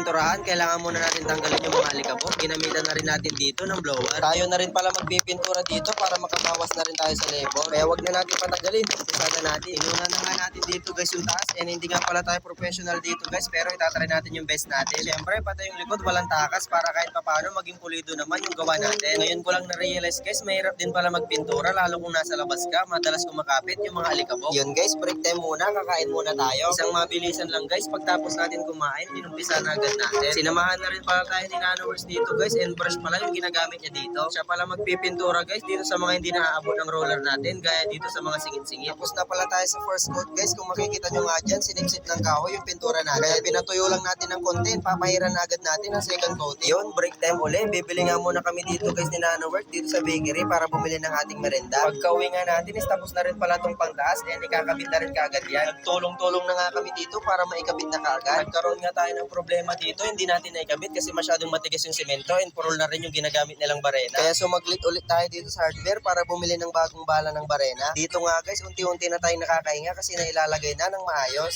pinturahan, kailangan muna natin tanggalin yung mga alikabok. Ginamitan na rin natin dito ng blower. Tayo na rin pala magpipintura dito para makabawas na rin tayo sa labor. Kaya wag na natin patagalin. Umpisa na natin. Inuna na nga natin dito guys yung taas. And hindi nga pala tayo professional dito guys, pero itatry natin yung best natin. Siyempre, pati yung likod walang takas para kahit papaano maging pulido naman yung gawa natin. Ngayon ko lang na-realize guys, mahirap din pala magpintura lalo kung nasa labas ka. Madalas kumakapit yung mga alikabok. Yun guys, break time muna. Kakain muna tayo. Isang mabilisan lang guys. Pagtapos natin kumain, inumpisa na agad natin. Sinamahan na rin pala tayo ni Nanoworks dito guys, and brush pala yung ginagamit niya dito. Siya pala magpipintura guys dito sa mga hindi naaabot ng roller natin, gaya dito sa mga singit-singit. Tapos na pala tayo sa first coat guys. Kung makikita nyo nga dyan, sinipsip ng kahoy yung pintura natin. Kaya pinatuyo lang natin ng konti, papahiran na agad natin ang second coating. Yun, break time uli. Bibili nga muna kami dito guys ni Nanoworks dito sa bakery para bumili ng ating merenda. Pagka-uwi nga natin is tapos na rin pala tong pangtaas, and ikakabit na rin kaagad yan. Nagtulong-tulong na nga kami dito para maikabit na kaagad. Nagkaroon nga tayo ng problema dito, hindi natin naikabit kasi masyadong matigas yung semento, and purol na rin yung ginagamit nilang barena. Kaya sumaglit ulit tayo dito sa hardware para bumili ng bagong bala ng barena. Dito nga guys, unti-unti na tayong nakakahinga kasi nailalagay na ng maayos.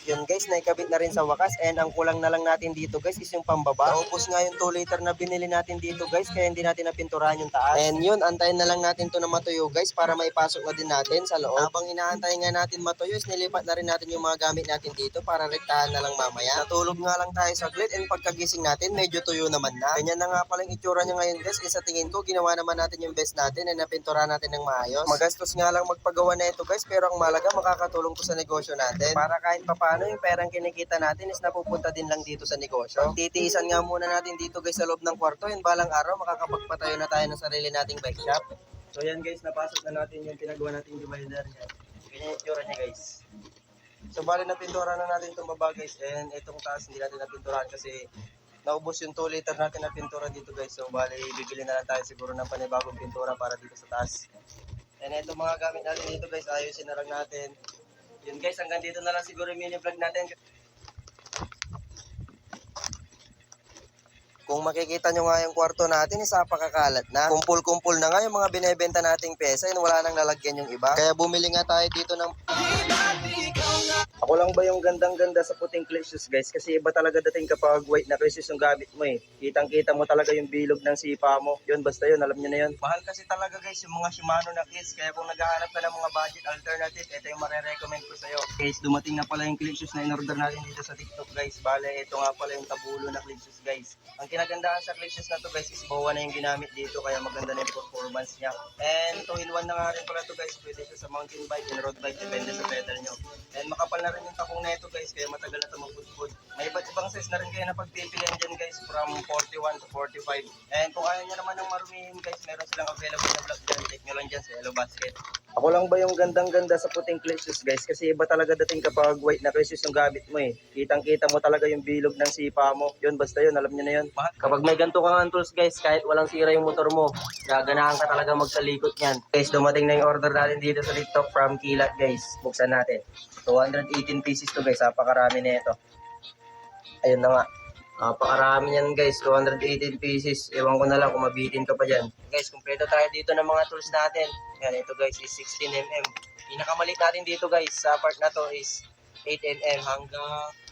Yun guys, naikabit na rin sa wakas, and ang kulang na lang natin dito guys is yung pambaba. Naubos nga yung 2 liter na binili natin dito guys, kaya hindi natin napinturahan yung taas. And yun, antayin na lang natin to na matuyo guys para maipasok na din natin sa loob. Habang inaantay nga natin matuyo, is nilipat na rin natin yung mga gamit natin dito para rektahan na lang mamaya. Natulog nga lang tayo saglit, and pagkagising natin, medyo tuyo naman na. Ganyan na nga pala yung itsura niya ngayon guys, sa tingin ko, ginawa naman natin yung best natin, and napinturahan natin ng maayos. Magastos nga lang magpagawa na ito guys, pero ang malaga makakatulong to sa negosyo natin. Para kahit papano yung perang kinikita natin is napupunta din lang dito sa negosyo. Titiisan nga muna natin dito guys sa loob ng kwarto, and balang araw makakapagpatayo na tayo ng sarili nating bike shop. So yan guys, napasok na natin yung pinagawa nating divider niya. Ganyan yung tsura niya guys. So bali napintura na natin itong baba guys, and itong taas hindi natin napinturahan kasi naubos yung 2 liter natin na pintura dito guys. So bali bibili na lang tayo siguro ng panibagong pintura para dito sa taas. And itong mga gamit natin dito guys, ayusin na lang natin. Yun guys, hanggang dito na lang siguro yung mini vlog natin. Kung makikita nyo nga yung kwarto natin, isa pakakalat na. Kumpul-kumpul na nga yung mga binebenta nating pesa, and wala nang lalagyan yung iba. Kaya bumili nga tayo dito ng... Ako lang ba yung gandang-ganda sa puting clutch shoes guys? Kasi iba talaga dating kapag white na clutch shoes yung gamit mo eh. Kitang-kita mo talaga yung bilog ng sipa mo. Yun, basta yun, alam nyo na yun. Mahal kasi talaga guys yung mga Shimano na kits. Kaya kung naghahanap ka ng mga budget alternative, ito yung marirecommend ko sa'yo. Guys, dumating na pala yung clutch shoes na in-order natin dito sa TikTok guys. Bale, ito nga pala yung tabulo na clutch shoes guys. Ang kinagandahan sa clutch shoes na to guys is bawa na yung ginamit dito, kaya maganda na yung performance niya. And 2-in-1 na nga rin pala to guys. Pwede siya sa mountain bike and road bike, depende sa pedal nyo. And makapal na rin yung takong na ito guys, kaya matagal na ito magpudpud. May iba't ibang size na rin kayo na pagpipilian dyan guys, from 41 to 45. And kung ayaw nyo naman ng marumihin guys, meron silang available na block dyan. Check nyo lang dyan sa Hello Basket. Ako lang ba yung gandang-ganda sa puting clutch shoes guys? Kasi iba talaga dating kapag white na clutch shoes yung gamit mo eh. Kitang-kita mo talaga yung bilog ng sipa mo. Yun, basta yun, alam nyo na yun. Kapag may ganito kang tools guys, kahit walang sira yung motor mo, gaganahan ka talaga magsalikot yan. Guys, dumating na yung order natin dito sa TikTok from Kilat guys. Buksan natin. 218 pieces to guys, napakarami na ito. Ayun na nga. Napakarami yan guys, 218 pieces. Ewan ko na lang kung mabitin ka pa dyan. Guys, kumpleto tayo dito ng mga tools natin. Yan, ito guys is 16mm. Pinakamalit natin dito guys, sa part na to is 8mm hanggang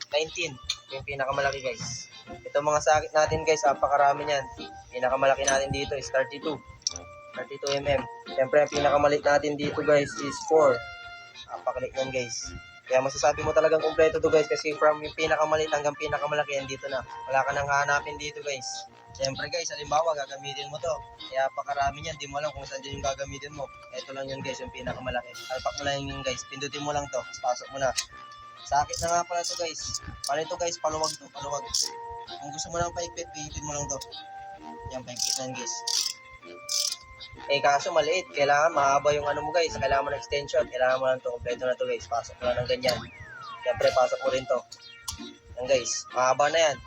19. Yung pinakamalaki guys. Ito mga sakit natin guys, napakarami yan. Pinakamalaki natin dito is 32mm. Siyempre, ang pinakamalit natin dito guys is 4. Napakaliit yan guys. Kaya masasabi mo talagang kumpleto to guys, kasi from yung pinakamaliit hanggang pinakamalaki yan dito na. Wala ka nang hanapin dito guys. Siyempre guys, halimbawa gagamitin mo to. Kaya pakarami niyan, di mo alam kung saan din yung gagamitin mo. Ito lang yun guys, yung pinakamalaki. Alpak mo lang yun guys, pindutin mo lang to, pasok mo na. Sakit na nga pala to guys. Paano ito guys, paluwag to, paluwag. Kung gusto mo lang paikpit, pihitin mo lang to. Yan, paikpit lang guys. Eh kaso maliit, kailangan mahaba yung ano mo guys, kailangan mo ng extension, kailangan mo lang to, kompleto na to guys, pasok mo lang ng ganyan. Siyempre pasok mo rin to. Yan guys, mahaba na yan.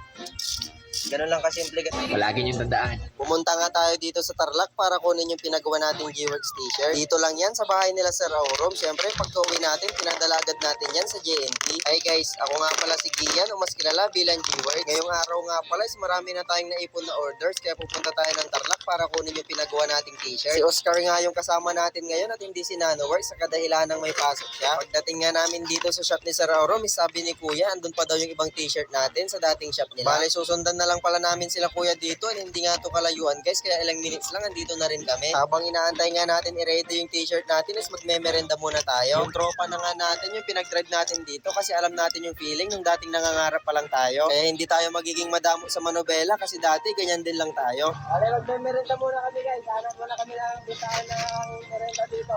Ganun lang kasimple. Palagi niyong tandaan. Pumunta nga tayo dito sa Tarlac para kunin yung pinagawa nating G-Works t-shirt. Dito lang yan sa bahay nila Sir Aurom. Siyempre, pagka-uwi natin, pinadala agad natin yan sa JNT. Hey guys, ako nga pala si Gian o mas kilala bilang G-Works. Ngayong araw nga pala is marami na tayong naipon na orders kaya pupunta tayo ng Tarlac para kunin yung pinagawa nating t-shirt. Si Oscar nga yung kasama natin ngayon at hindi si Nanoworks sa kadahilan ng may pasok siya. Pagdating nga namin dito sa shop ni Sir Aurom, is sabi ni Kuya, andun pa daw yung ibang t-shirt natin sa dating shop nila. Bale, susundan na lang pala namin sila Kuya dito and hindi nga to kalayuan guys, kaya ilang minutes lang andito na rin kami. Habang inaantay nga natin i-ready yung t-shirt natin is magme-merenda muna tayo. Yung tropa na nga natin yung pinag-drive natin dito kasi alam natin yung feeling nung dating nangangarap pa lang tayo. Kaya hindi tayo magiging madamo sa manobela kasi dati ganyan din lang tayo. Ale, magme-merenda muna kami guys. Hanap muna kami ng bitahan ng merenda dito.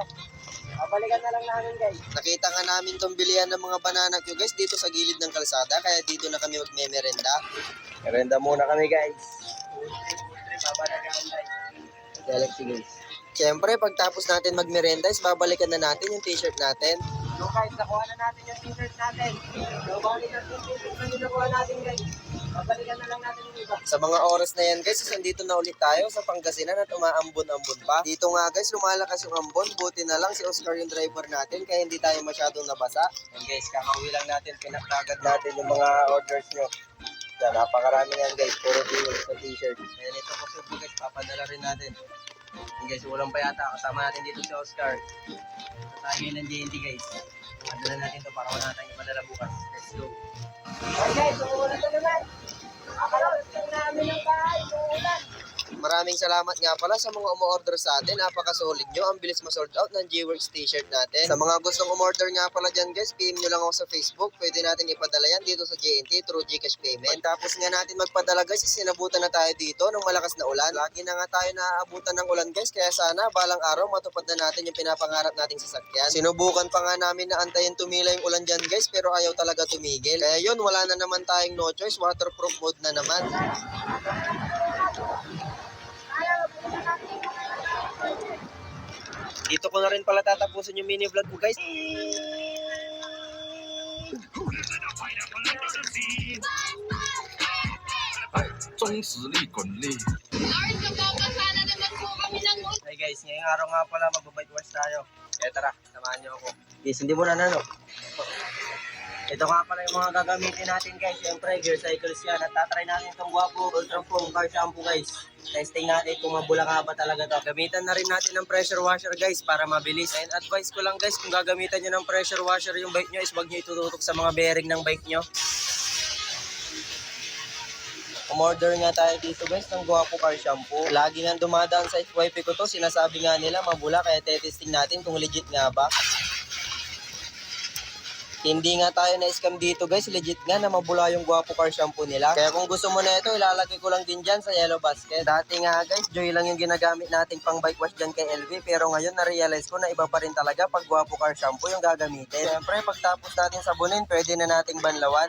Babalikan na lang namin guys. Nakita nga namin tong bilihan ng mga banana Q guys dito sa gilid ng kalsada kaya dito na kami magme-merenda. Merenda muna kami guys. Galaxy guys. Siyempre, pagtapos natin magmerenda is babalikan na natin yung t-shirt natin. So guys, nakuha na natin yung t-shirt natin. So balikan yung t-shirt na nakuha natin guys. Babalikan na lang natin yung iba. Sa mga oras na yan guys, nandito na ulit tayo sa Pangasinan at umaambon-ambon pa. Dito nga guys, lumalakas yung ambon. Buti na lang si Oscar yung driver natin kaya hindi tayo masyadong nabasa. And guys, kakauwi lang natin, pinakagad natin yung mga orders nyo. Yan, napakarami yan guys, puro deals sa t-shirt. Ayan, ito po subo guys, papadala rin natin. Yan guys, ulang pa yata, kasama natin dito si Oscar. Tayo ng JNT guys. Padala natin to para wala tayong ipadala bukas. Let's go. Okay guys, umuulan na naman. Akala, gusto namin ng bahay, umuulan. Maraming salamat nga pala sa mga umorder sa atin. Napaka-solid nyo. Ang bilis ma-sold out ng G-Works t-shirt natin. Sa mga gustong umorder nga pala dyan guys, PM nyo lang ako sa Facebook. Pwede natin ipadala yan dito sa JNT through Gcash payment. Tapos nga natin magpadala guys, sinabutan na tayo dito ng malakas na ulan. Lagi na nga tayo naaabutan ng ulan guys. Kaya sana balang araw matupad na natin yung pinapangarap nating sasakyan. Sinubukan pa nga namin na antayin tumila yung ulan dyan guys, pero ayaw talaga tumigil. Kaya yun, wala na naman tayong no choice. Waterproof mode na naman. Dito ko na rin pala tatapusin yung mini vlog ko guys. 中实力滚力。 Hey guys, ngayong araw nga pala magbabike wash tayo. Kaya tara, samahan niyo ako. Guys, hindi mo na no? Ito nga pala yung mga gagamitin natin guys. Siyempre, gear cycles yan. At tatry natin itong Guapo Ultra Foam Car Shampoo guys. Testing natin kung mabula nga ba talaga to. Gamitan na rin natin ng pressure washer guys para mabilis. And advice ko lang guys, kung gagamitan nyo ng pressure washer yung bike nyo is wag nyo itututok sa mga bearing ng bike nyo. Umorder nga tayo dito guys ng Guapo Car Shampoo. Lagi nga dumadaan sa FYP ko to. Sinasabi nga nila mabula kaya testing natin kung legit nga ba. Hindi nga tayo na-scam dito guys, legit nga na mabula yung Guapo Car Shampoo nila. Kaya kung gusto mo na ito, ilalagay ko lang din dyan sa yellow basket. Dati nga guys, Joy lang yung ginagamit natin pang bike wash dyan kay LV. Pero ngayon na-realize ko na iba pa rin talaga pag Guapo Car Shampoo yung gagamitin. Siyempre, pagtapos natin sabunin, pwede na nating banlawan.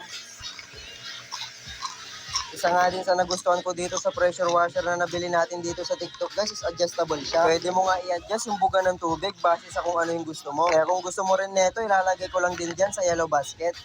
Isa nga din sa nagustuhan ko dito sa pressure washer na nabili natin dito sa TikTok guys is adjustable siya. Pwede mo nga i-adjust yung buga ng tubig base sa kung ano yung gusto mo. Kaya kung gusto mo rin neto, ilalagay ko lang din dyan sa yellow basket.